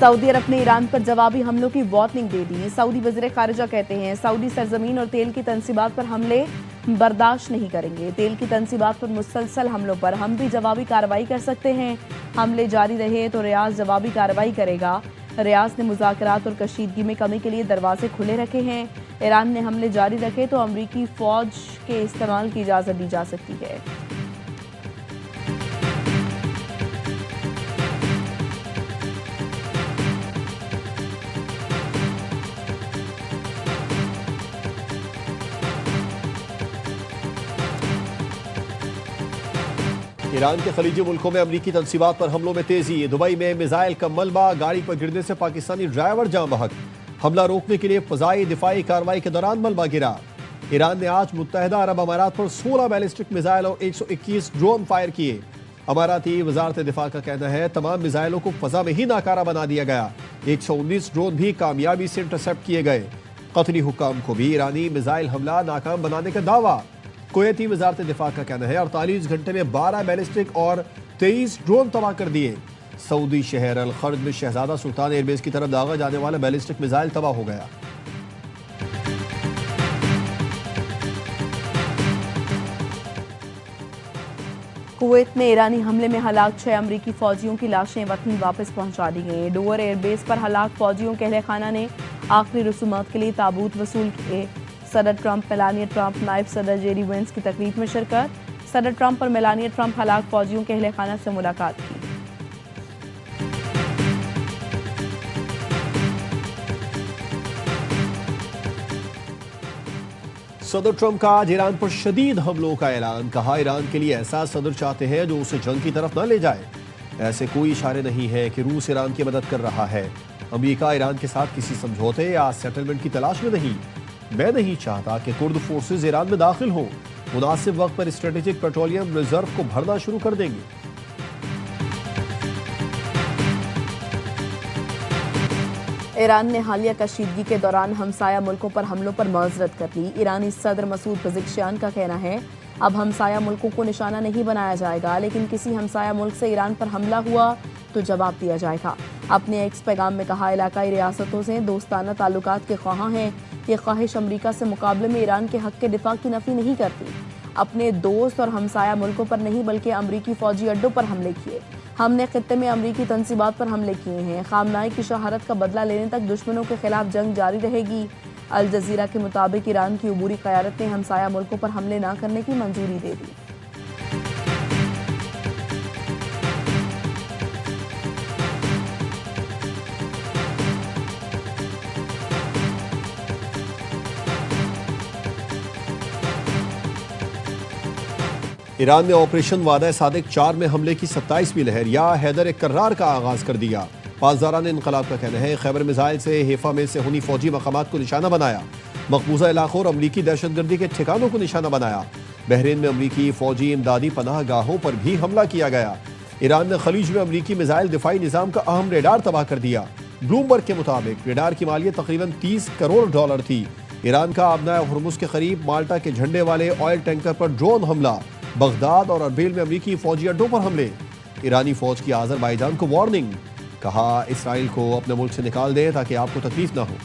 Saudi अरब ने Iran पर जवाबी हमलों की वार्निंग दे दी। सऊदी वज़ीर खारिजा कहते हैं सऊदी सरजमीन और तेल की तंसीबात पर हमले बर्दाश्त नहीं करेंगे। तेल की तंसीबात पर मुसलसल हमलों पर हम भी जवाबी कार्रवाई कर सकते हैं। हमले जारी रहे तो रियाज जवाबी कार्रवाई करेगा। रियाज ने मुज़ाकरात और कशीदगी में कमी के लिए दरवाजे खुले रखे हैं। ईरान ने हमले जारी रखे तो अमरीकी फौज के इस्तेमाल की इजाज़त दी जा सकती है। ईरान के खलीजी मुल्कों में अमरीकी तंसीबात पर हमलों में तेजी। दुबई में मिसाइल का मलबा, गाड़ी पर गिरने से पाकिस्तानी ड्राइवर जाँ बहक। हमला रोकने के लिए फजाई दिफाई कार्रवाई के दौरान मलबा गिरा। ईरान ने आज मुत्तहदा अरब अमारात पर 16 बैलिस्टिक मिसाइल और 121 ड्रोन फायर किए। अमाराती वजारत दिफा का कहना है तमाम मिसाइलों को फजा में ही नाकारा बना दिया गया। 119 ड्रोन भी कामयाबी से इंटरसेप्ट किए गए। कतरी हुकाम को भी ईरानी मिसाइल हमला नाकाम बनाने का दावा। कुवैती वजारत दिफा का कहना है 48 घंटे में 12 बैलिस्टिक और 23 ड्रोन तबाह कर दिए। सऊदी शहर अल खर्ज में शहजादा सुल्तान एयरबेस की तरफ दागा जाने वाला बैलिस्टिक मिसाइल तबाह हो गया। कुवैत में ईरानी हमले में हलाक 6 अमरीकी फौजियों की लाशें वतन वापस पहुंचा दी गई। डोवर एयरबेस पर हलाक फौजियों के अहले खाना ने आखिरी रसूमात के लिए ताबूत वसूल किए। सदर ट्रंप, मेलानिया ट्रंप, नायब सदर जेडी वेंस की तकरीब में शिरकत। सदर ट्रंप और मेलानिया ट्रंप हलाक फौजियों के अहले खाना से मुलाकात की। सदर ट्रंप का आज ईरान पर शदीद हमलों का ऐलान। कहा ईरान के लिए ऐसा सदर चाहते हैं जो उसे जंग की तरफ न ले जाए। ऐसे कोई इशारे नहीं है कि रूस ईरान की मदद कर रहा है। अमेरिका ईरान के साथ किसी समझौते या सेटलमेंट की तलाश में नहीं। मैं नहीं चाहता कि कुर्द फोर्सेज ईरान में दाखिल हो। मुनासिब वक्त पर स्ट्रेटेजिक पेट्रोलियम रिजर्व को भरना शुरू कर देंगे। ईरान ने हालिया कशीदगी के दौरान हमसाया मुल्कों पर हमलों पर माजरत कर ली। ईरानी सदर मसूद पज़ेश्कियान का कहना है अब हमसाया मुल्कों को निशाना नहीं बनाया जाएगा, लेकिन किसी हमसाया मुल्क से ईरान पर हमला हुआ तो जवाब दिया जाएगा। अपने एक्स पैगाम में कहा इलाकाई रियासतों से दोस्ताना ताल्लुकात के ख्वाहां हैं। ये ख्वाहिश अमरीका से मुकाबले में ईरान के हक के दिफा की नफी नहीं करती। अपने दोस्त और हमसाया मुल्कों पर नहीं बल्कि अमरीकी फौजी अड्डों पर हमले किए। हमने खित्ते में अमरीकी तंसीबात पर हमले किए हैं। खामनाई की शहारत का बदला लेने तक दुश्मनों के खिलाफ जंग जारी रहेगी। अल जजीरा के मुताबिक ईरान की अबूरी क़यादत ने हमसाया मुल्कों पर हमले न करने की मंजूरी दे दी। ईरान ने ऑपरेशन वादा सादिक 4 में हमले की 27वीं लहर या हैदर कर्रार का आगाज कर दिया। पासदारान इनकलाब का कहना है खैबर मिसाइल से हेफा में सेहूनी फौजी मकामात को निशाना बनाया। मकबूजा इलाकों और अमरीकी दहशतगर्दी के ठिकानों को निशाना बनाया। बहरीन में अमरीकी फौजी इमदादी पनाह गाहों पर भी हमला किया गया। ईरान ने खलीज में अमरीकी मिसाइल दिफाई निज़ाम का अहम रेडार तबाह कर दिया। ब्लूमबर्ग के मुताबिक रेडार की मालियत तकरीबन $30 करोड़ थी। ईरान का आबनाए हुर्मुज़ के करीब माल्टा के झंडे वाले ऑयल टैंकर पर ड्रोन हमला। बगदाद और अरबिल में अमरीकी फौजी अड्डों पर हमले। ईरानी फौज की आज़रबाईजान को वार्निंग। कहा इसराइल को अपने मुल्क से निकाल दें ताकि आपको तकलीफ ना हो।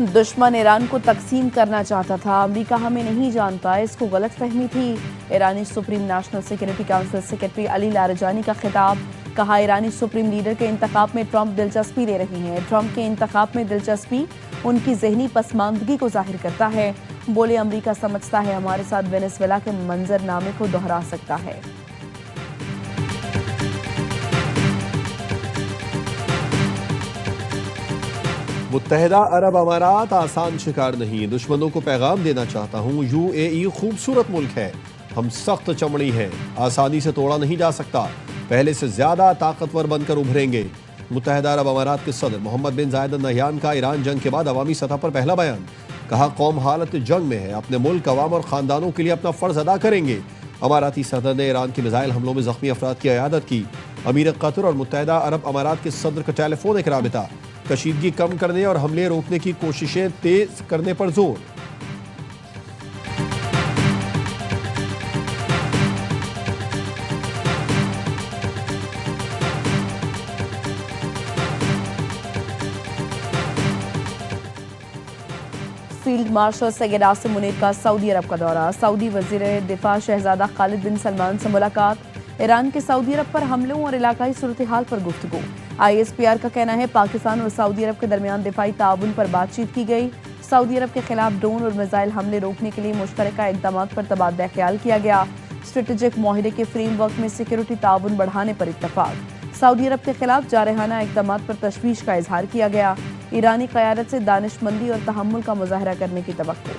दुश्मन ईरान को तकसीम करना चाहता था। अमरीका हमें नहीं जानता, इसको गलत फहमी थी। ईरानी supreme national security council secretary Ali Larijani का खिताब। कहा ईरानी सुप्रीम लीडर के इंतखाब में ट्रंप दिलचस्पी ले रहे हैं। ट्रंप के इंतखाब में दिलचस्पी उनकी जहनी पसमानदगी को जाहिर करता है। बोले अमरीका समझता है हमारे साथ वेनेजुएला के मंजरनामे को दोहरा सकता है। मुत्तहदा अरब अमारात आसान शिकार नहीं। दुश्मनों को पैगाम देना चाहता हूँ UAE खूबसूरत मुल्क है। हम सख्त चमड़ी हैं, आसानी से तोड़ा नहीं जा सकता। पहले से ज्यादा ताकतवर बनकर उभरेंगे। मुत्तहदा अरब अमारात के सदर मोहम्मद बिन जायद अल नहयान का ईरान जंग के बाद अवामी सतह पर पहला बयान। कहा कौम हालत जंग में है, अपने मुल्क, अवाम और खानदानों के लिए अपना फर्ज अदा करेंगे। अमाराती सदर ने ईरान की मिसाइल हमलों में जख्मी अफराद की इयादत की। अमीर कतर और मुत्तहदा अरब अमारात के सदर का टेलीफोनिक राबिता। कशीदगी कम करने और हमले रोकने की कोशिशें तेज करने पर जोर। फील्ड मार्शल सैयद आसिम मुनीर का सऊदी अरब का दौरा। सऊदी वजीर दिफा शहजादा खालिद बिन सलमान से मुलाकात। ईरान के सऊदी अरब पर हमलों और इलाकाई सूरत हाल पर गुफ्तगू। ISPR का कहना है पाकिस्तान और सऊदी अरब के दरमियान दिफाई ताउन पर बातचीत की गई। सऊदी अरब के खिलाफ ड्रोन और मिसाइल हमले रोकने के लिए मुश्तरका इकदाम पर तबादला ख्याल किया गया। स्ट्रेटेजिक माहिदे के फ्रेमवर्क में सिक्योरिटी ताउन बढ़ाने पर इत्तफाक। सऊदी अरब के खिलाफ जारहाना इकदाम पर तशवीश का इजहार किया गया। ईरानी क़यादत से दानिशमंदी और तहम्मुल का मुजाहरा करने की तवक्को।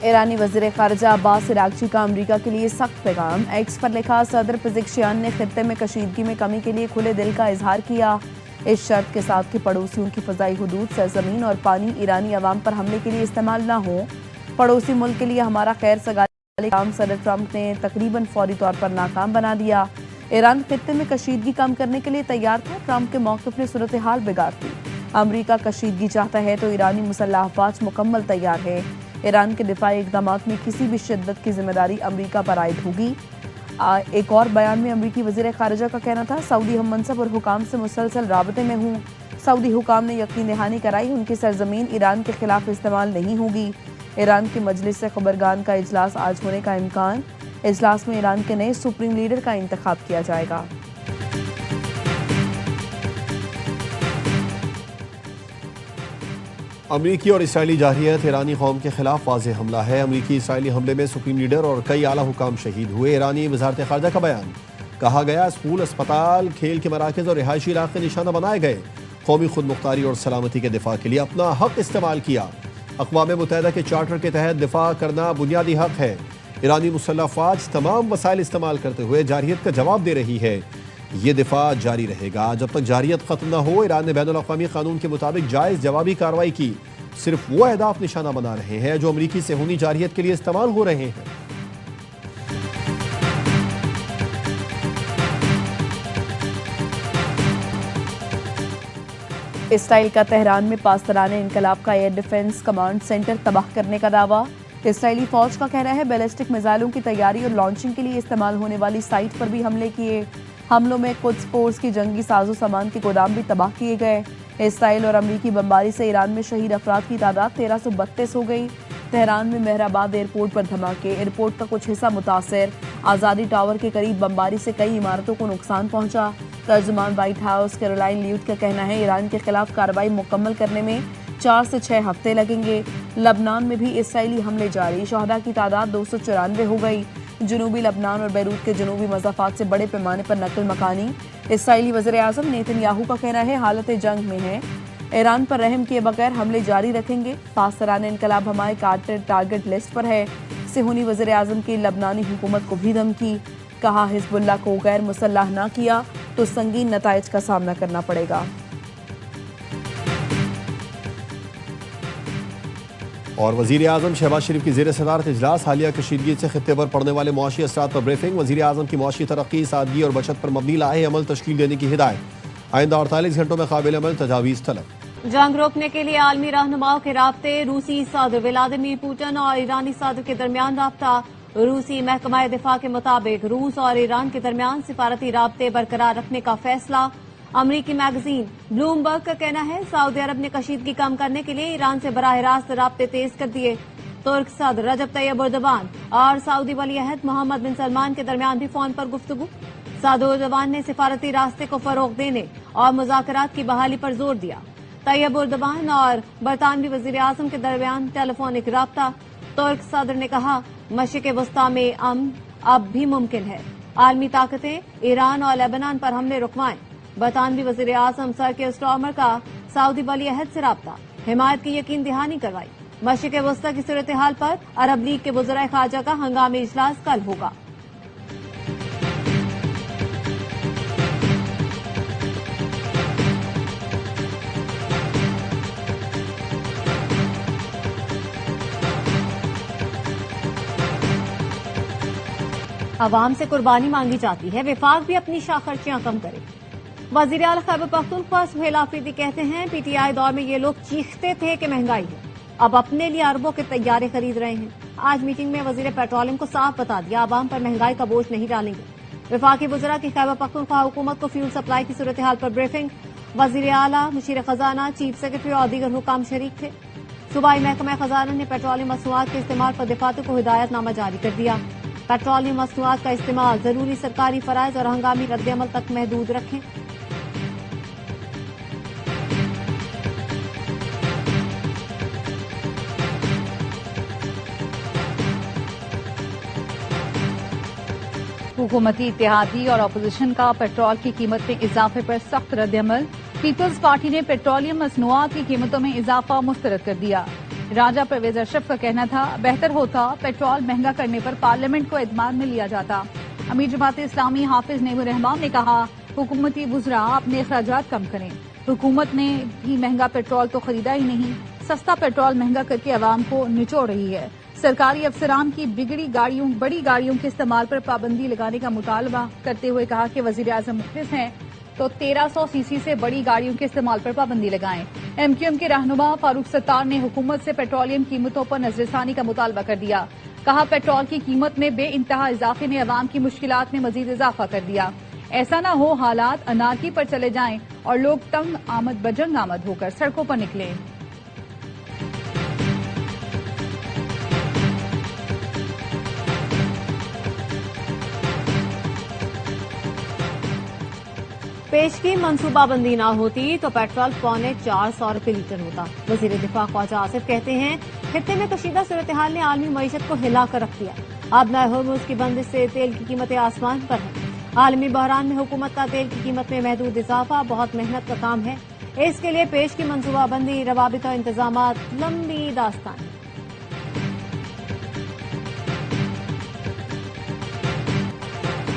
ईरानी वज़ीर ख़ारिजा अब्बास इराक़ची का अमरीका के लिए सख्त पैगाम। एक्स पर लिखा, सदर पेज़ेश्कियान ने खित्ते में कशीदगी में कमी के लिए खुले दिल का इजहार किया, इस शर्त के साथ कि पड़ोसियों की फ़ज़ाई हुदूद, सरज़मीन और पानी ईरानी अवाम पर हमले के लिए इस्तेमाल न हो। पड़ोसी मुल्क के लिए हमारा खैर सगाई काम सदर ट्रंप ने तकरीबन फौरी तौर पर नाकाम बना दिया। ईरान खित्ते में कशीदगी कम करने के लिए तैयार था, ट्रंप के मौक़िफ़ ने सूरत हाल बिगाड़ दी। अमरीका कशीदगी चाहता है तो ईरानी मुसल्लह अफ़वाज मुकम्मल तैयार है। ईरान के दिफाई इक़दाम में किसी भी शिद्दत की जिम्मेदारी अमरीका पर आयद होगी। एक और बयान में अमरीकी वज़ीर ख़ारिजा का कहना था, सऊदी हम मनसब और हुकाम से मुसलसल राबते में हूँ। सऊदी हुकाम ने यकीन दहानी कराई उनकी सरजमीन ईरान के खिलाफ इस्तेमाल नहीं होगी। ईरान की मजलिस से खबरगान का इजलास आज होने का इम्कान। इजलास में ईरान के नए सुप्रीम लीडर का इंतखाब किया जाएगा। अमरीकी और इसराइली जारहियत ईरानी कौम के खिलाफ वाज़ेह हमला है। अमरीकी इसराइली हमले में सुप्रीम लीडर और कई आला हुकाम शहीद हुए। ईरानी वज़ारत ख़ारिजा का बयान, कहा गया स्कूल, अस्पताल, खेल के मराकज़ और रिहायशी इलाके निशाना बनाए गए। कौमी खुद मुख्तारी और सलामती के दिफा के लिए अपना हक इस्तेमाल किया। अक़वाम मुत्तहिदा के चार्टर के तहत दिफा करना बुनियादी हक है। ईरानी मुसल्लह अफ़वाज तमाम वसाइल इस्तेमाल करते हुए जारहियत का जवाब दे रही है। ये दिफा जारी रहेगा जब तक जारहियत खत्म न हो। ईरान ने बैनुल-अक़वामी कानून के मुताबिक जायज़ जवाबी कार्रवाई की। सिर्फ वो अहदाफ निशाना बना रहे हैं जो अमरीकी सेहूनी जारहियत के लिए इस्तेमाल हो रहे हैं। इसराइल का तेहरान में पासदाराने इनकलाब का एयर डिफेंस कमांड सेंटर तबाह करने का दावा। इसराइली फौज का कहना है बैलिस्टिक मिसाइलों की तैयारी और लॉन्चिंग के लिए इस्तेमाल होने वाली साइट पर भी हमले किए। हमलों में कुछ फोर्स की जंगी साजो सामान के गोदाम भी तबाह किए गए। इसराइल और अमरीकी बमबारी से ईरान में शहीद अफराद की तादाद 1332 हो गई। तेहरान में मेहराबाद एयरपोर्ट पर धमाके, एयरपोर्ट का कुछ हिस्सा मुतासर। आज़ादी टावर के करीब बमबारी से कई इमारतों को नुकसान पहुंचा। तर्जुमान व्हाइट हाउस कैरोलाइन लीविट का कहना है ईरान के खिलाफ कार्रवाई मुकम्मल करने में 4 से 6 हफ्ते लगेंगे। लबनान में भी इसराइली हमले जारी, शहदा की तादाद 294 हो गई। जनूबी लबनान और बैरूत के जनूबी मज़ाफ़ात से बड़े पैमाने पर नकल मकानी। इसराइली वज़ीर आज़म नेतन्याहू का कहना है हालत जंग में है, ईरान पर रहम किए बगैर हमले जारी रखेंगे। पासदाराने इनकलाब हमारे टारगेट लिस्ट पर है। सेहूनी वज़ीर आज़म की लबनानी हुकूमत को भी धमकी, कहा हिज़्बुल्लाह को गैर मुसल्लह ना किया तो संगीन नताइज का सामना करना पड़ेगा। और वज़ीर आज़म शहबाज शरीफ की ज़ेर सदारत इजलास, हालिया कशीदगी से खित्ते पर पड़ने वाले मुआशी असरात पर ब्रीफिंग। वज़ीर आज़म की मुआशी तरक्की, सादगी और बचत पर मबनी लाहे अमल तश्कील देने की हिदायत। आइंदा 48 घंटों में काबिल अमल तजावीज़ तलब। जंग रोकने के लिए आलमी रहनुमाओं के राब्ते, रूसी सदर व्लादिमीर पुतिन और ईरानी सदर के दरमियान राब्ता। रूसी महकमा दिफा के मुताबिक रूस और ईरान के दरमियान सिफारती राब्ते बरकरार रखने का फैसला। अमरीकी मैगजीन ब्लूमबर्ग का कहना है सऊदी अरब ने कशीदगी कम करने के लिए ईरान से बराह रास्त राब्ते तेज कर दिए। तुर्क सदर रजब तैयब एर्दोगान और सऊदी वली अहद मोहम्मद बिन सलमान के दरमियान भी फोन पर गुफ्तगू। सदर एर्दोगान ने सिफारती रास्ते को फरोग देने और मुज़ाकरात की बहाली पर जोर दिया। तैयब एर्दोगान और बरतानवी वज़ीर आज़म के दरमियान टेलीफोनिक राब्ता। तुर्क सदर ने कहा मशरिक़ वस्ता में अमन अब भी मुमकिन है, आलमी ताकतें ईरान और लेबनान पर हमले रुकवाएं। बरतानवी वज़ीर आज़म सर के स्टॉर्मर का सऊदी वली अहद से राब्ता, हिमायत की यकीन दहानी करवाई। मशरिक़ वस्ता की सूरत हाल पर अरब लीग के वज़राए ख़ारजा का हंगामी इजलास कल होगा। अवाम से कुर्बानी मांगी जाती है, विफाक भी अपनी खर्चियां कम करे। वज़ीर आला खैबर पख्तूनख्वा सुहेल आफरीदी कहते हैं पीटीआई दौर में ये लोग चीखते थे कि महंगाई है, अब अपने लिए अरबों के तैयारे खरीद रहे हैं। आज मीटिंग में वज़ीर पेट्रोलियम को साफ बता दिया अवाम पर महंगाई का बोझ नहीं डालेंगे। वफाकी वज़रा की खैबर पख्तूनख्वा हुकूमत को फ्यूल सप्लाई की सूरत हाल पर ब्रीफिंग। वजीर आला, मुशीर खजाना, चीफ सेक्रेटरी और दीगर हुकाम शरीक थे। सूबाई महकमा खजाना ने पेट्रोलियम मसनूआत के इस्तेमाल पर दफातर को हिदायतनामा जारी कर दिया। पेट्रोलियम मसनूआत का इस्तेमाल जरूरी सरकारी फराइज और हंगामी रद्दअमल तक महदूद रखें। हुकूमती इत्तेहादी और अपोजिशन का पेट्रोल की कीमत में इजाफे पर सख्त रद्दअमल। पीपल्स पार्टी ने पेट्रोलियम मसनूआत की कीमतों में इजाफा मुस्तरद कर दिया। राजा परवेज अशरफ का कहना था बेहतर होता पेट्रोल महंगा करने पर पार्लियामेंट को एतमाद में लिया जाता। अमीर जमात इस्लामी हाफिज नेमुर रहमान ने कहा हुकूमती वुज़रा अपने अखराजात कम करें। हुकूमत ने भी महंगा पेट्रोल तो खरीदा ही नहीं, सस्ता पेट्रोल महंगा करके अवाम को निचोड़ रही है। सरकारी अफसरान की बड़ी गाड़ियों के इस्तेमाल पर पाबंदी लगाने का मुतालबा करते हुए कहा कि वजीर आजम मुखलिस हैं तो 1300 सीसी से बड़ी गाड़ियों के इस्तेमाल पर पाबंदी लगाएं। एमक्यूएम के रहनुमा फारूक सत्तार ने हुकूमत से पेट्रोलियम कीमतों पर नजरसानी का मुतालबा कर दिया। कहा पेट्रोल की कीमत में बेइंतहा इजाफे ने अवाम की मुश्किलात में मजीद इजाफा कर दिया। ऐसा न हो हालात अनारकी पर चले जाएं और लोग तंग आमद बजंग आमद होकर सड़कों पर निकले। पेश की मनसूबाबंदी ना होती तो पेट्रोल पौने 400 रुपये लीटर होता। वजीर दिफा ख्वाजा आसिफ कहते हैं खित्ते में कशीदा सूरत हाल ने आलमी मईशत को हिलाकर रख दिया। अब नए हर्मुज की बंदिश से तेल की कीमतें आसमान पर हैं। आलमी बहरान में हुकूमत का तेल की कीमत में महदूद इजाफा बहुत मेहनत का काम है। इसके लिए पेश की मनसूबाबंदी, रवाबित और इंतजामात लंबी दास्तान है।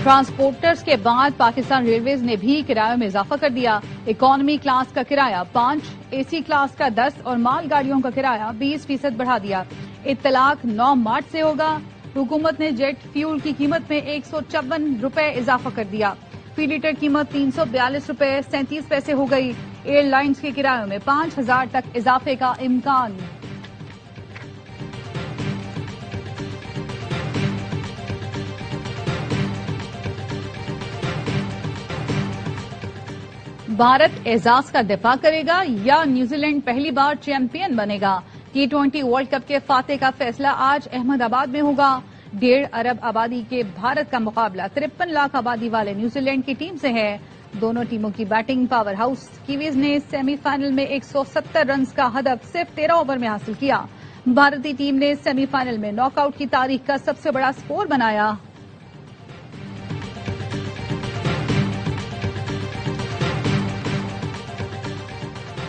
ट्रांसपोर्टर्स के बाद पाकिस्तान रेलवेज ने भी किरायों में इजाफा कर दिया। इकोनॉमी क्लास का किराया 5, एसी क्लास का 10 और मालगाड़ियों का किराया 20% बढ़ा दिया। इत्तलाक 9 मार्च से होगा। हुकूमत ने जेट फ्यूल की कीमत में 154 रुपए इजाफा कर दिया। फी लीटर कीमत 342 रुपए 37 पैसे हो गई। एयरलाइंस के किरायों में 5000 तक इजाफे का इम्कान। भारत एजाज का दिफा करेगा या न्यूजीलैंड पहली बार चैंपियन बनेगा। T20 वर्ल्ड कप के फाते का फैसला आज अहमदाबाद में होगा। 1.5 अरब आबादी के भारत का मुकाबला 53 लाख आबादी वाले न्यूजीलैंड की टीम से है। दोनों टीमों की बैटिंग पावर हाउस। कीवीज ने सेमीफाइनल में 170 रन का हदफ सिर्फ 13 ओवर में हासिल किया। भारतीय टीम ने सेमीफाइनल में नॉकआउट की तारीख का सबसे बड़ा स्कोर बनाया।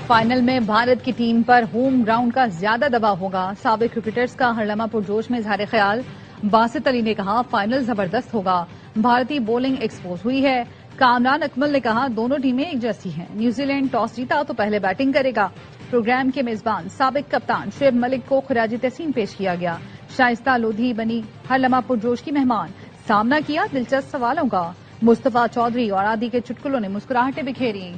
फाइनल में भारत की टीम पर होम ग्राउंड का ज्यादा दबाव होगा। साबिक क्रिकेटर्स का हरलमा पुरजोश में इजहार ख्याल। बासित अली ने कहा फाइनल जबरदस्त होगा। भारतीय बॉलिंग एक्सपोज हुई है। कामरान अकमल ने कहा दोनों टीमें एक जैसी हैं। न्यूजीलैंड टॉस जीता तो पहले बैटिंग करेगा। प्रोग्राम के मेजबान साबिक कप्तान शुएब मलिक को खिराजी तहसीन पेश किया गया। शाइस्ता लोधी बनी हरलमा पुरजोश की मेहमान। सामना किया दिलचस्प सवालों का। मुस्तफा चौधरी और आदि के चुटकुलों ने मुस्कुराहटें बिखेरी।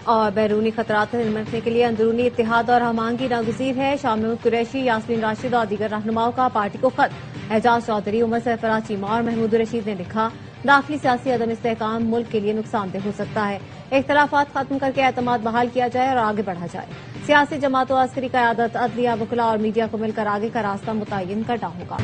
और बैरूनी खतरात से निपटने के लिए अंदरूनी इत्तेहाद और हमांगी नागुज़ीर है। शाह महमूद कुरैशी, यास्मीन राशिद और दीगर रहनुमाओं का पार्टी को खत। एजाज चौधरी, उमर सरफराज चीमा और महमूद रशीद ने लिखा दाखिली सियासी अदम इस्तेहकाम मुल्क के लिए नुकसानदेह हो सकता है। इख्तलाफात खत्म करके एतमाद बहाल किया जाए और आगे बढ़ा जाए। सियासी जमातों, अस्करी क़यादत, अदलिया, वकला और मीडिया को मिलकर आगे का रास्ता मुतय्यन करना होगा।